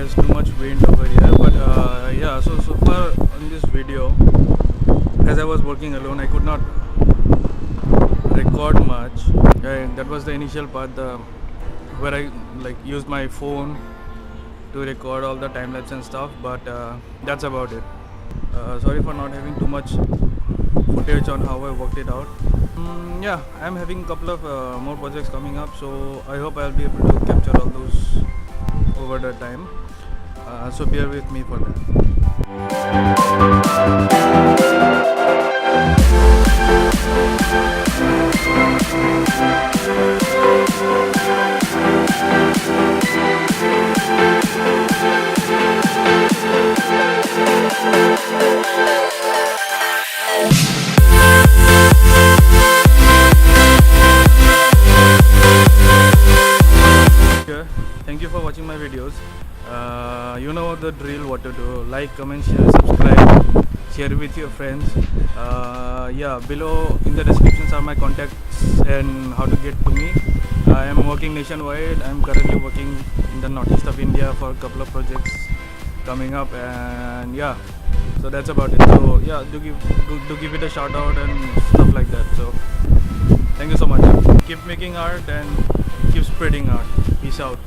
there's too much wind over here, but yeah, so far on this video, as I was working alone, I could not record much, and that was the initial part where I used my phone to record all the time lapse and stuff, but that's about it. Sorry for not having too much footage on how I worked it out. Yeah, I'm having a couple of more projects coming up, so I hope I'll be able to capture all those over the time, so bear with me for that. Thank you for watching my videos. You know the drill, what to do. Like, comment, share, subscribe, share with your friends. Yeah, below in the descriptions are my contacts and how to get to me. I am working nationwide. I am currently working in the northeast of India for a couple of projects coming up, and yeah, so that's about it. So yeah, do give it a shout out and stuff like that. So thank you so much. Keep making art and keep spreading art. Peace out.